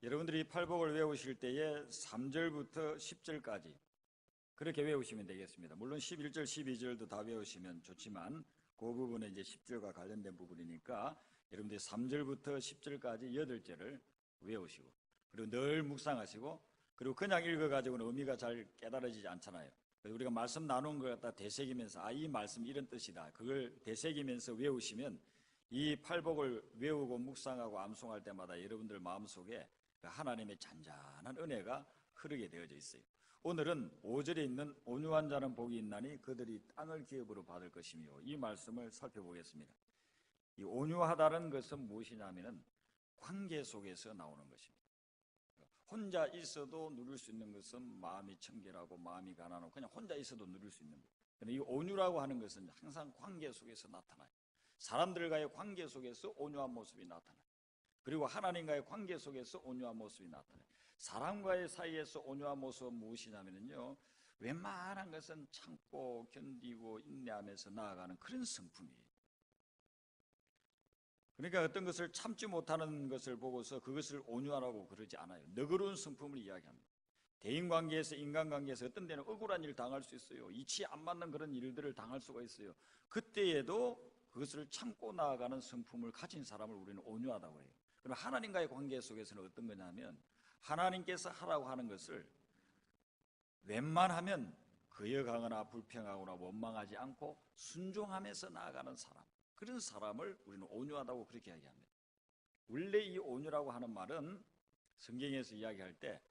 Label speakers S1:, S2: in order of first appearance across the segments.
S1: 여러분들이 팔복을 외우실 때에 3절부터 10절까지 그렇게 외우시면 되겠습니다. 물론 11절, 12절도 다 외우시면 좋지만 그 부분은 이제 10절과 관련된 부분이니까 여러분들이 3절부터 10절까지 8절을 외우시고, 그리고 늘 묵상하시고, 그리고 그냥 읽어가지고는 의미가 잘 깨달아지지 않잖아요. 그래서 우리가 말씀 나눈 걸 갖다 되새기면서 이 말씀 이런 뜻이다, 그걸 되새기면서 외우시면 이 팔복을 외우고 묵상하고 암송할 때마다 여러분들 마음속에 하나님의 잔잔한 은혜가 흐르게 되어져 있어요. 오늘은 5절에 있는 온유한 자는 복이 있나니 그들이 땅을 기업으로 받을 것이며, 이 말씀을 살펴보겠습니다. 이 온유하다는 것은 무엇이냐면은 관계 속에서 나오는 것입니다. 혼자 있어도 누릴 수 있는 것은 마음이 청결하고 마음이 가난하고 그냥 혼자 있어도 누릴 수 있는 거예요. 그런데 이 온유라고 하는 것은 항상 관계 속에서 나타나요. 사람들과의 관계 속에서 온유한 모습이 나타나요. 그리고 하나님과의 관계 속에서 온유한 모습이 나타나요. 사람과의 사이에서 온유한 모습은 무엇이냐면요, 웬만한 것은 참고 견디고 인내하면서 나아가는 그런 성품이에요. 그러니까 어떤 것을 참지 못하는 것을 보고서 그것을 온유하라고 그러지 않아요. 너그러운 성품을 이야기합니다. 대인관계에서, 인간관계에서 어떤 데는 억울한 일 당할 수 있어요. 이치 안 맞는 그런 일들을 당할 수가 있어요. 그때에도 그것을 참고 나아가는 성품을 가진 사람을 우리는 온유하다고 해요. 그럼 하나님과의 관계 속에서는 어떤 거냐면, 하나님께서 하라고 하는 것을 웬만하면 거역하거나 불평하거나 원망하지 않고 순종하면서 나아가는 사람, 그런 사람을 우리는 온유하다고 그렇게 이야기합니다. 원래 이 온유라고 하는 말은 성경에서 이야기할 때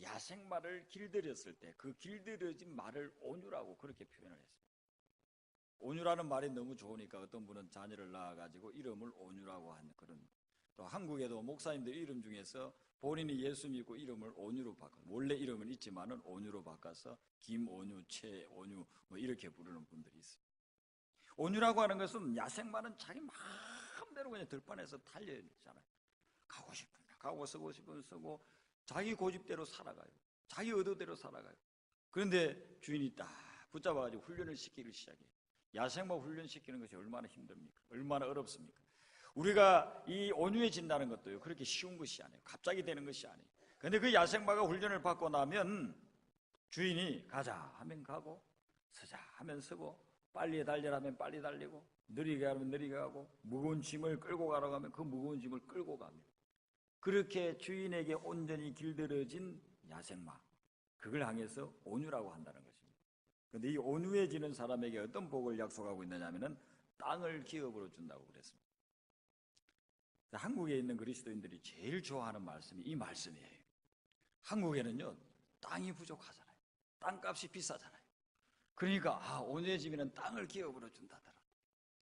S1: 야생마를 길들였을 때 그 길들여진 말을 온유라고 그렇게 표현을 했습니다. 온유라는 말이 너무 좋으니까 어떤 분은 자녀를 낳아가지고 이름을 온유라고 하는 그런, 또 한국에도 목사님들 이름 중에서 본인이 예수 믿고 이름을 온유로 바꿔, 원래 이름은 있지만은 온유로 바꿔서 김온유, 최온유 뭐 이렇게 부르는 분들이 있어요. 온유라고 하는 것은 야생마는 자기 마음대로 그냥 들판에서 달려있잖아요. 가고 싶으면 가고 쓰고 싶으면 쓰고 자기 고집대로 살아가요. 자기 의도대로 살아가요. 그런데 주인이 딱 붙잡아가지고 훈련을 시키기 시작해요. 야생마 훈련시키는 것이 얼마나 힘듭니까? 얼마나 어렵습니까? 우리가 이 온유해진다는 것도요, 그렇게 쉬운 것이 아니에요. 갑자기 되는 것이 아니에요. 그런데 그 야생마가 훈련을 받고 나면 주인이 가자 하면 가고, 서자 하면 서고, 빨리 달리라 하면 빨리 달리고, 느리게 하면 느리게 가고, 무거운 짐을 끌고 가라고 하면 그 무거운 짐을 끌고 갑니다. 그렇게 주인에게 온전히 길들여진 야생마, 그걸 향해서 온유라고 한다는 것입니다. 그런데 이 온유해지는 사람에게 어떤 복을 약속하고 있느냐 하면은 땅을 기업으로 준다고 그랬습니다. 한국에 있는 그리스도인들이 제일 좋아하는 말씀이 이 말씀이에요. 한국에는요, 땅이 부족하잖아요. 땅값이 비싸잖아요. 그러니까 온유해지면 땅을 기업으로 준다더라.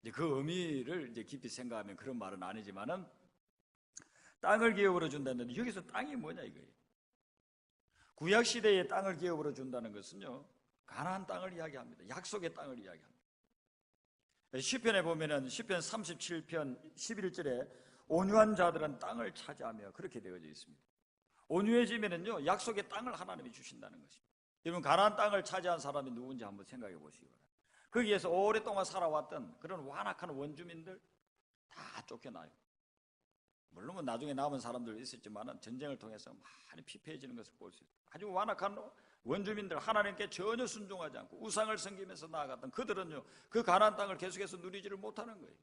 S1: 이제 그 의미를 이제 깊이 생각하면 그런 말은 아니지만은 땅을 기업으로 준다는데, 여기서 땅이 뭐냐 이거예요. 구약 시대에 땅을 기업으로 준다는 것은요, 가나안 땅을 이야기합니다. 약속의 땅을 이야기합니다. 시편에 보면은 시편 37편 11절에 온유한 자들은 땅을 차지하며 그렇게 되어져 있습니다. 온유해지면은요, 약속의 땅을 하나님이 주신다는 것입니다. 여러분, 가나안 땅을 차지한 사람이 누군지 한번 생각해 보시기 바랍니다. 거기에서 오랫동안 살아왔던 그런 완악한 원주민들 다 쫓겨나요. 물론 나중에 남은 사람들 있었지만 전쟁을 통해서 많이 피폐해지는 것을 볼 수 있어요. 아주 완악한 원주민들, 하나님께 전혀 순종하지 않고 우상을 섬기면서 나아갔던 그들은요, 그 가나안 땅을 계속해서 누리지를 못하는 거예요.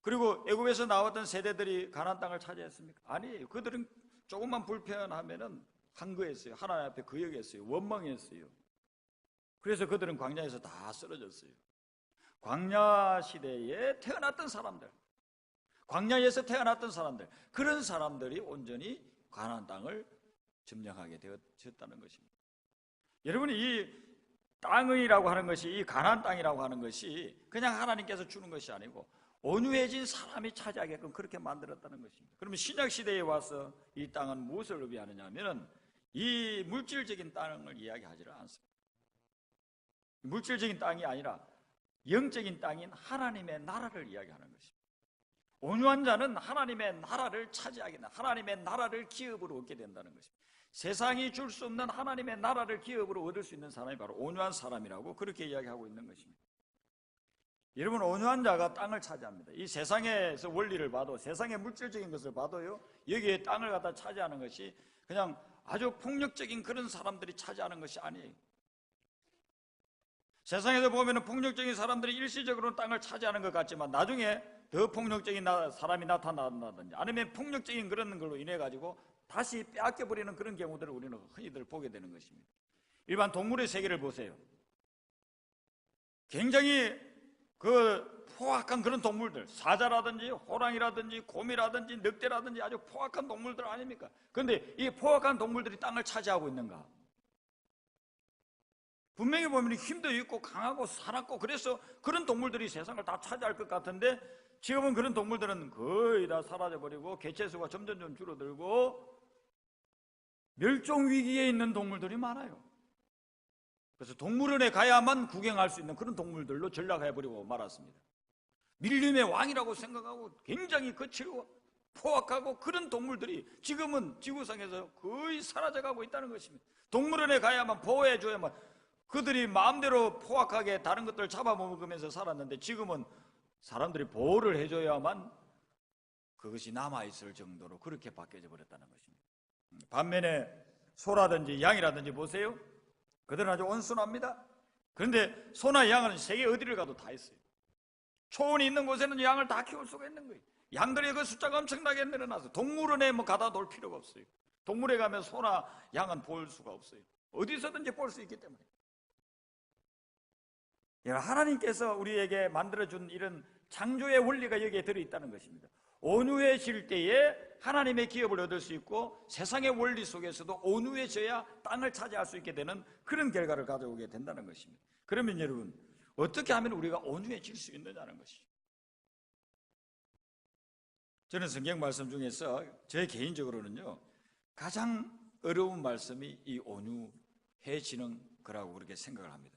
S1: 그리고 애굽에서 나왔던 세대들이 가나안 땅을 차지했습니까? 아니에요. 그들은 조금만 불편하면은 항거했어요. 하나님 앞에 거역했어요. 원망했어요. 그래서 그들은 광야에서 다 쓰러졌어요. 광야 시대에 태어났던 사람들, 광야에서 태어났던 사람들, 그런 사람들이 온전히 가나안 땅을 점령하게 되었다는 것입니다. 여러분이 이 땅이라고 하는 것이, 이 가나안 땅이라고 하는 것이 그냥 하나님께서 주는 것이 아니고 온유해진 사람이 차지하게끔 그렇게 만들었다는 것입니다. 그러면 신약 시대에 와서 이 땅은 무엇을 의미하느냐 하면은 이 물질적인 땅을 이야기하지를 않습니다. 물질적인 땅이 아니라 영적인 땅인 하나님의 나라를 이야기하는 것입니다. 온유한 자는 하나님의 나라를 차지하게, 하나님의 나라를 기업으로 얻게 된다는 것입니다. 세상이 줄 수 없는 하나님의 나라를 기업으로 얻을 수 있는 사람이 바로 온유한 사람이라고 그렇게 이야기하고 있는 것입니다. 여러분, 온유한 자가 땅을 차지합니다. 이 세상에서 원리를 봐도, 세상의 물질적인 것을 봐도요, 여기에 땅을 갖다 차지하는 것이 그냥 아주 폭력적인 그런 사람들이 차지하는 것이 아니에요. 세상에서 보면 폭력적인 사람들이 일시적으로 땅을 차지하는 것 같지만 나중에 더 폭력적인 사람이 나타난다든지 아니면 폭력적인 그런 걸로 인해 가지고 다시 빼앗겨버리는 그런 경우들을 우리는 흔히들 보게 되는 것입니다. 일반 동물의 세계를 보세요. 굉장히 그 포악한 그런 동물들, 사자라든지 호랑이라든지 곰이라든지 늑대라든지 아주 포악한 동물들 아닙니까? 그런데 이 포악한 동물들이 땅을 차지하고 있는가? 분명히 보면 힘도 있고 강하고 사납고 그래서 그런 동물들이 세상을 다 차지할 것 같은데 지금은 그런 동물들은 거의 다 사라져버리고 개체수가 점점 줄어들고 멸종 위기에 있는 동물들이 많아요. 그래서 동물원에 가야만 구경할 수 있는 그런 동물들로 전락해버리고 말았습니다. 밀림의 왕이라고 생각하고 굉장히 거칠고 포악하고 그런 동물들이 지금은 지구상에서 거의 사라져가고 있다는 것입니다. 동물원에 가야만 보호해줘야만, 그들이 마음대로 포악하게 다른 것들을 잡아먹으면서 살았는데 지금은 사람들이 보호를 해줘야만 그것이 남아있을 정도로 그렇게 바뀌어져 버렸다는 것입니다. 반면에 소라든지 양이라든지 보세요. 그들은 아주 온순합니다. 그런데 소나 양은 세계 어디를 가도 다 있어요. 초원이 있는 곳에는 양을 다 키울 수가 있는 거예요. 양들의 그 숫자가 엄청나게 늘어나서 동물원에 뭐 가다 놀 필요가 없어요. 동물에 가면 소나 양은 볼 수가 없어요. 어디서든지 볼 수 있기 때문에. 하나님께서 우리에게 만들어준 이런 창조의 원리가 여기에 들어있다는 것입니다. 온유해질 때에 하나님의 기업을 얻을 수 있고 세상의 원리 속에서도 온유해져야 땅을 차지할 수 있게 되는 그런 결과를 가져오게 된다는 것입니다. 그러면 여러분, 어떻게 하면 우리가 온유해질 수 있느냐는 것이죠. 저는 성경 말씀 중에서 제 개인적으로는요, 가장 어려운 말씀이 이 온유해지는 거라고 그렇게 생각을 합니다.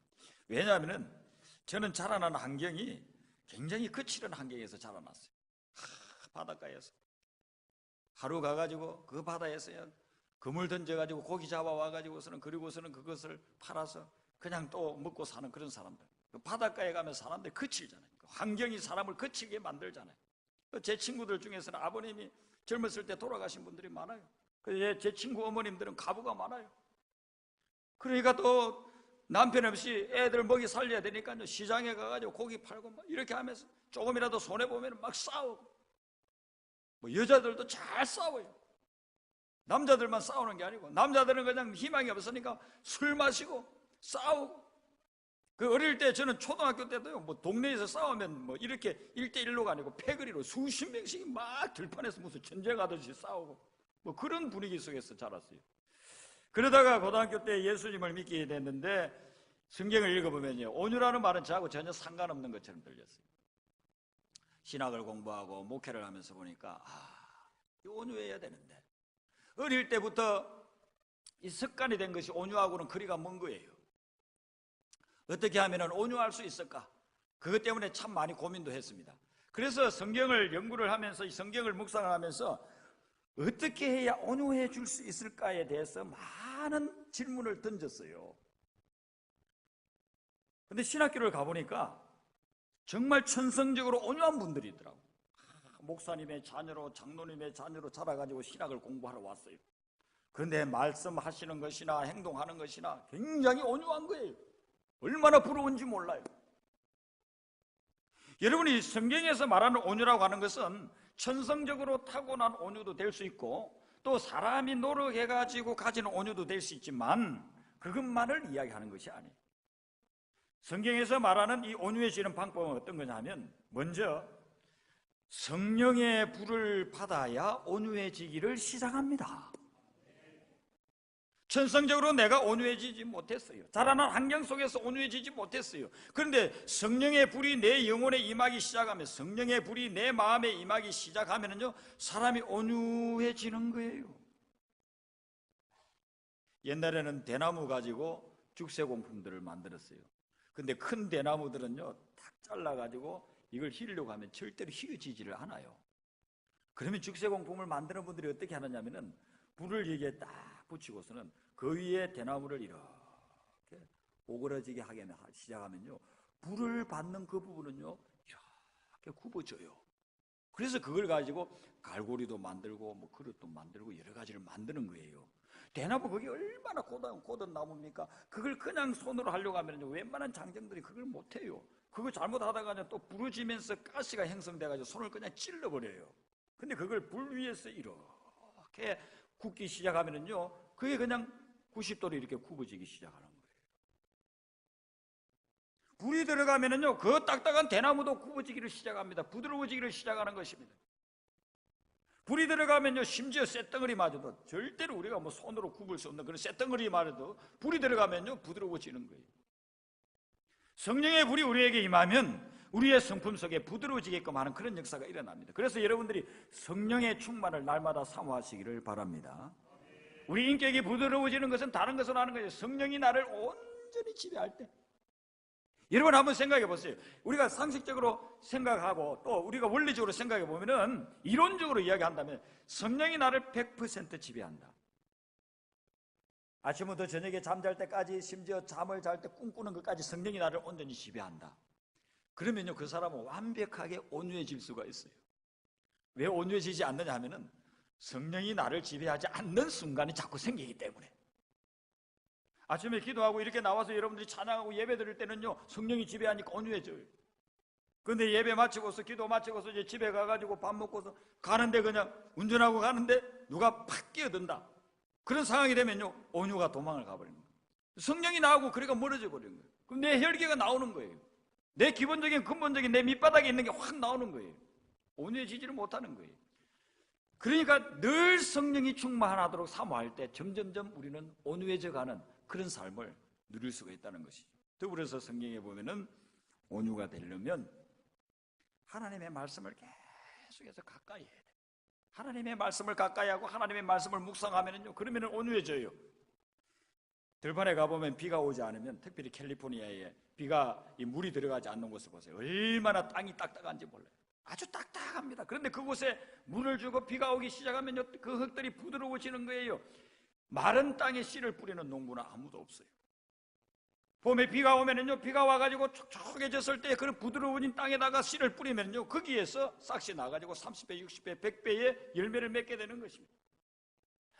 S1: 왜냐하면 저는 자라난 환경이 굉장히 거칠은 환경에서 자라났어요. 바닷가에서 하루 가가지고 그 바다에서 그물 던져가지고 고기 잡아와가지고서는 그리고서는 그것을 팔아서 그냥 또 먹고 사는 그런 사람들. 그 바닷가에 가면 사람들이 거칠잖아요. 환경이 사람을 거칠게 만들잖아요. 제 친구들 중에서는 아버님이 젊었을 때 돌아가신 분들이 많아요. 제 친구 어머님들은 가부가 많아요. 그러니까 또 남편 없이 애들 먹이 살려야 되니까 시장에 가가지고 고기 팔고 막 이렇게 하면서 조금이라도 손해보면 막 싸우고, 뭐 여자들도 잘 싸워요. 남자들만 싸우는 게 아니고 남자들은 그냥 희망이 없으니까 술 마시고 싸우고. 그 어릴 때 저는 초등학교 때도요, 뭐 동네에서 싸우면 뭐 이렇게 1대1로가 아니고 패거리로 수십 명씩 막 들판에서 무슨 전쟁하듯이 싸우고 뭐 그런 분위기 속에서 자랐어요. 그러다가 고등학교 때 예수님을 믿게 됐는데 성경을 읽어보면요, 온유라는 말은 저하고 전혀 상관없는 것처럼 들렸어요. 신학을 공부하고 목회를 하면서 보니까 온유해야 되는데, 어릴 때부터 이 습관이 된 것이 온유하고는 거리가 먼 거예요. 어떻게 하면 온유할 수 있을까? 그것 때문에 참 많이 고민도 했습니다. 그래서 성경을 연구를 하면서, 이 성경을 묵상을 하면서 어떻게 해야 온유해 줄 수 있을까에 대해서 많은 질문을 던졌어요. 근데 신학교를 가보니까 정말 천성적으로 온유한 분들이 있더라고요. 목사님의 자녀로, 장로님의 자녀로 자라가지고 신학을 공부하러 왔어요. 그런데 말씀하시는 것이나 행동하는 것이나 굉장히 온유한 거예요. 얼마나 부러운지 몰라요. 여러분이 성경에서 말하는 온유라고 하는 것은 천성적으로 타고난 온유도 될 수 있고 또 사람이 노력해가지고 가지는 온유도 될 수 있지만 그것만을 이야기하는 것이 아니에요. 성경에서 말하는 이 온유해지는 방법은 어떤 거냐면, 먼저 성령의 불을 받아야 온유해지기를 시작합니다. 천성적으로 내가 온유해지지 못했어요. 자라난 환경 속에서 온유해지지 못했어요. 그런데 성령의 불이 내 영혼에 임하기 시작하면, 성령의 불이 내 마음에 임하기 시작하면요, 사람이 온유해지는 거예요. 옛날에는 대나무 가지고 죽쇠공품들을 만들었어요. 근데 큰 대나무들은요, 탁 잘라가지고 이걸 휘려고 하면 절대로 휘어지지를 않아요. 그러면 죽쇠공품을 만드는 분들이 어떻게 하느냐면은 불을 여기에 딱 붙이고서는 그 위에 대나무를 이렇게 오그라지게 하게 시작하면요, 불을 받는 그 부분은요 굽어져요. 그래서 그걸 가지고 갈고리도 만들고 뭐 그릇도 만들고 여러 가지를 만드는 거예요. 대나무 그게 얼마나 고든 나무입니까? 그걸 그냥 손으로 하려고 하면 웬만한 장정들이 그걸 못해요. 그거 잘못하다가 또 부러지면서 가스가 형성돼가지고 손을 그냥 찔러버려요. 근데 그걸 불 위에서 이렇게 굽기 시작하면은요, 그게 그냥 90도로 이렇게 굽어지기 시작하는 거예요. 불이 들어가면은요, 그 딱딱한 대나무도 굽어지기를 시작합니다. 부드러워지기를 시작하는 것입니다. 불이 들어가면요, 심지어 쇳덩어리마저도 절대로 우리가 뭐 손으로 굽을 수 없는 그런 쇳덩어리마저도 불이 들어가면요, 부드러워지는 거예요. 성령의 불이 우리에게 임하면 우리의 성품 속에 부드러워지게끔 하는 그런 역사가 일어납니다. 그래서 여러분들이 성령의 충만을 날마다 사모하시기를 바랍니다. 우리 인격이 부드러워지는 것은 다른 것을 하는 거예요. 성령이 나를 온전히 지배할 때. 여러분 한번 생각해 보세요. 우리가 상식적으로 생각하고 또 우리가 원리적으로 생각해 보면은, 이론적으로 이야기한다면 성령이 나를 100% 지배한다. 아침부터 저녁에 잠잘 때까지, 심지어 잠을 잘 때 꿈꾸는 것까지 성령이 나를 온전히 지배한다. 그러면요, 그 사람은 완벽하게 온유해질 수가 있어요. 왜 온유해지지 않느냐 하면은 성령이 나를 지배하지 않는 순간이 자꾸 생기기 때문에. 아침에 기도하고 이렇게 나와서 여러분들이 찬양하고 예배 드릴 때는요, 성령이 지배하니까 온유해져요. 근데 예배 마치고서, 기도 마치고서 이제 집에 가가지고 밥 먹고서 가는데, 그냥 운전하고 가는데 누가 팍 끼어든다. 그런 상황이 되면요, 온유가 도망을 가버리는 거예요. 성령이 나오고 그래가 멀어져 버리는 거예요. 그럼 내 혈기가 나오는 거예요. 내 기본적인 근본적인 내 밑바닥에 있는 게 확 나오는 거예요. 온유해지지를 못하는 거예요. 그러니까 늘 성령이 충만하도록 사모할 때 점점점 우리는 온유해져 가는 그런 삶을 누릴 수가 있다는 것이죠. 더불어서 성경에 보면은 온유가 되려면 하나님의 말씀을 계속해서 가까이 해야 돼요. 하나님의 말씀을 가까이 하고 하나님의 말씀을 묵상하면은요, 그러면은 온유해져요. 들판에 가보면 비가 오지 않으면, 특별히 캘리포니아에 비가, 이 물이 들어가지 않는 곳을 보세요. 얼마나 땅이 딱딱한지 몰라요. 아주 딱딱합니다. 그런데 그곳에 물을 주고 비가 오기 시작하면요, 그 흙들이 부드러워지는 거예요. 마른 땅에 씨를 뿌리는 농부는 아무도 없어요. 봄에 비가 오면은요, 비가 와가지고 촉촉해졌을 때 그 부드러워진 땅에다가 씨를 뿌리면요, 거기에서 싹씨 나가지고 30배, 60배, 100배의 열매를 맺게 되는 것입니다.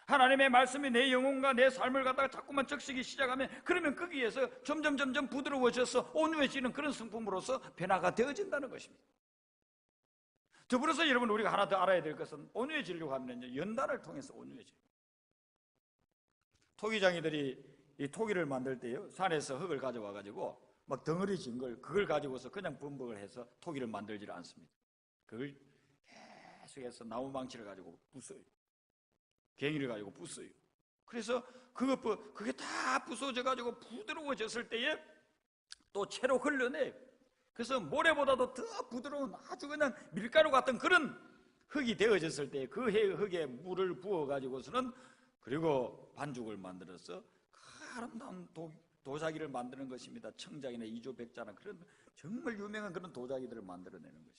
S1: 하나님의 말씀이 내 영혼과 내 삶을 갖다가 자꾸만 적시기 시작하면, 그러면 거기에서 점점 부드러워져서 온유해지는 그런 성품으로서 변화가 되어진다는 것입니다. 더불어서 여러분, 우리가 하나 더 알아야 될 것은, 온유해지려고 하면요, 연단을 통해서 온유해져요. 토기장이들이 이 토기를 만들 때요, 산에서 흙을 가져와 가지고 막 덩어리 진 걸, 그걸 가지고서 그냥 범벅을 해서 토기를 만들지 않습니다. 그걸 계속해서 나무망치를 가지고 부숴요. 갱이를 가지고 부숴요. 그래서 그게 다 부서져 가지고 부드러워졌을 때에 또 채로 흘러내요. 그래서 모래보다도 더 부드러운 아주 그냥 밀가루 같은 그런 흙이 되어졌을 때, 그 흙에 물을 부어 가지고서는, 그리고 반죽을 만들어서 그 아름다운 도자기를 만드는 것입니다. 청작이나 이조백자나 그런 정말 유명한 그런 도자기들을 만들어내는 것입니다.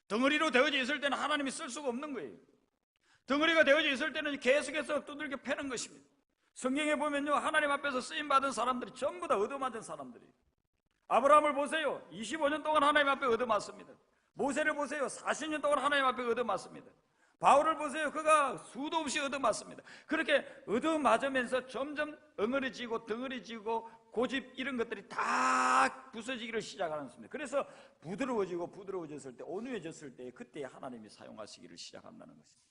S1: 덩어리로 되어져 있을 때는 하나님이 쓸 수가 없는 거예요. 덩어리가 되어져 있을 때는 계속해서 두들겨 패는 것입니다. 성경에 보면요, 하나님 앞에서 쓰임받은 사람들이 전부 다 얻어맞은 사람들이에요. 아브라함을 보세요. 25년 동안 하나님 앞에 얻어맞습니다. 모세를 보세요. 40년 동안 하나님 앞에 얻어맞습니다. 바울을 보세요. 그가 수도 없이 얻어맞습니다. 그렇게 얻어맞으면서 점점 엉어리지고 덩어리지고 고집 이런 것들이 다 부서지기를 시작하는 것입니다. 그래서 부드러워졌을 때, 온유해졌을 때, 그때 하나님이 사용하시기를 시작한다는 것입니다.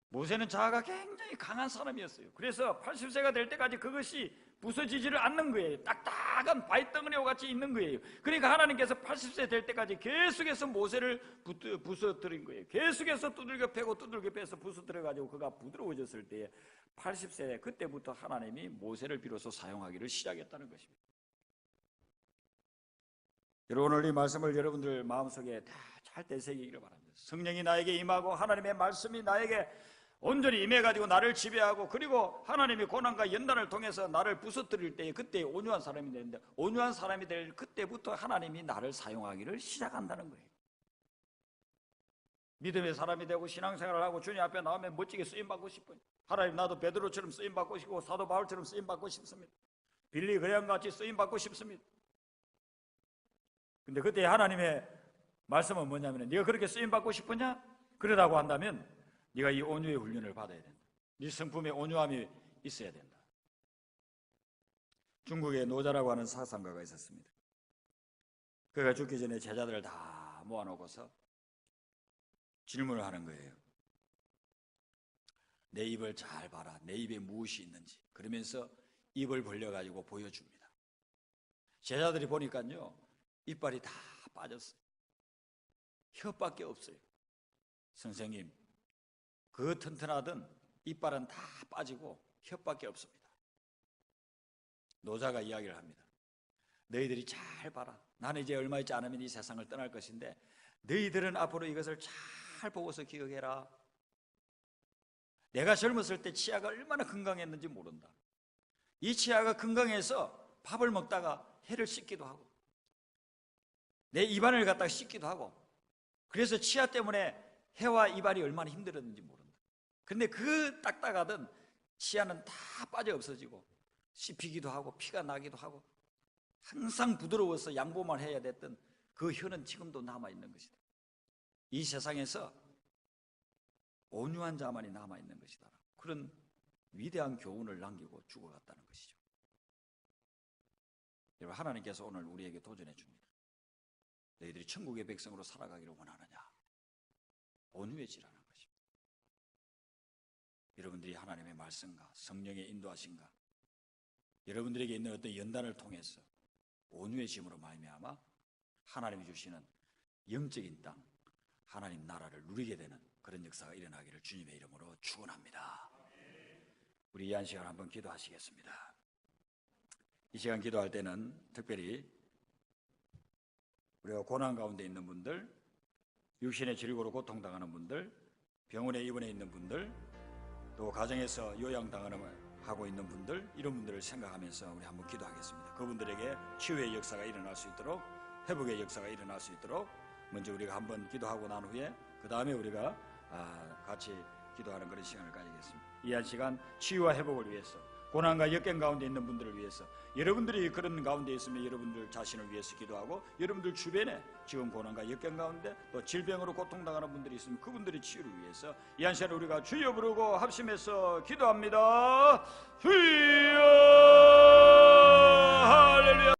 S1: 모세는 자아가 굉장히 강한 사람이었어요. 그래서 80세가 될 때까지 그것이 부서지지를 않는 거예요. 딱딱한 바위덩어리와 같이 있는 거예요. 그러니까 하나님께서 80세 될 때까지 계속해서 모세를 부서뜨린 거예요. 계속해서 두들겨 패고 두들겨 패서 부서뜨려가지고 그가 부드러워졌을 때에 80세, 그때부터 하나님이 모세를 비로소 사용하기를 시작했다는 것입니다. 여러분, 오늘 이 말씀을 여러분들 마음속에 다 잘 되새기기를 바랍니다. 성령이 나에게 임하고 하나님의 말씀이 나에게 온전히 임해가지고 나를 지배하고, 그리고 하나님이 고난과 연단을 통해서 나를 부서뜨릴 때에 그때 온유한 사람이 되는데, 온유한 사람이 될 그때부터 하나님이 나를 사용하기를 시작한다는 거예요. 믿음의 사람이 되고 신앙생활을 하고 주님 앞에 나오면 멋지게 쓰임받고 싶어요. 하나님, 나도 베드로처럼 쓰임받고 싶고 사도 바울처럼 쓰임받고 싶습니다. 빌리 그레함 같이 쓰임받고 싶습니다. 근데 그때 하나님의 말씀은 뭐냐면, 네가 그렇게 쓰임받고 싶으냐? 그러라고 한다면 네가 이 온유의 훈련을 받아야 된다. 네 성품에 온유함이 있어야 된다. 중국에 노자라고 하는 사상가가 있었습니다. 그가 죽기 전에 제자들을 다 모아놓고서 질문을 하는 거예요. 내 입을 잘 봐라. 내 입에 무엇이 있는지. 그러면서 입을 벌려가지고 보여줍니다. 제자들이 보니까요, 이빨이 다 빠졌어요. 혀밖에 없어요. 선생님, 그 튼튼하던 이빨은 다 빠지고 혀밖에 없습니다. 노자가 이야기를 합니다. 너희들이 잘 봐라. 나는 이제 얼마 있지 않으면 이 세상을 떠날 것인데 너희들은 앞으로 이것을 잘 보고서 기억해라. 내가 젊었을 때 치아가 얼마나 건강했는지 모른다. 이 치아가 건강해서 밥을 먹다가 혀를 씻기도 하고 내 입안을 갖다가 씻기도 하고, 그래서 치아 때문에 혀와 입안이 얼마나 힘들었는지 모른다. 그런데 그 딱딱하던 치아는 다 빠져 없어지고 씹히기도 하고 피가 나기도 하고 항상 부드러워서 양보만 해야 됐던 그 혀는 지금도 남아있는 것이다. 이 세상에서 온유한 자만이 남아있는 것이다. 그런 위대한 교훈을 남기고 죽어갔다는 것이죠. 여러분, 하나님께서 오늘 우리에게 도전해 줍니다. 너희들이 천국의 백성으로 살아가기를 원하느냐? 온유해지라는 것입니다. 여러분들이 하나님의 말씀과 성령의 인도하심과 여러분들에게 있는 어떤 연단을 통해서 온유해짐으로 말미암아 하나님이 주시는 영적인 땅, 하나님 나라를 누리게 되는 그런 역사가 일어나기를 주님의 이름으로 축원합니다. 우리 이 한 시간 한번 기도하시겠습니다. 이 시간 기도할 때는 특별히 우리가 고난 가운데 있는 분들, 육신의 질고로 고통당하는 분들, 병원에 입원해 있는 분들, 또 가정에서 요양당하고 있는 분들, 이런 분들을 생각하면서 우리 한번 기도하겠습니다. 그분들에게 치유의 역사가 일어날 수 있도록, 회복의 역사가 일어날 수 있도록 먼저 우리가 한번 기도하고 난 후에 그 다음에 우리가 같이 기도하는 그런 시간을 가지겠습니다. 이 한 시간 치유와 회복을 위해서, 고난과 역경 가운데 있는 분들을 위해서, 여러분들이 그런 가운데 있으면 여러분들 자신을 위해서 기도하고, 여러분들 주변에 지금 고난과 역경 가운데 또 질병으로 고통당하는 분들이 있으면 그분들의 치유를 위해서 이 한 시간 우리가 주여 부르고 합심해서 기도합니다. 주여, 할렐루야.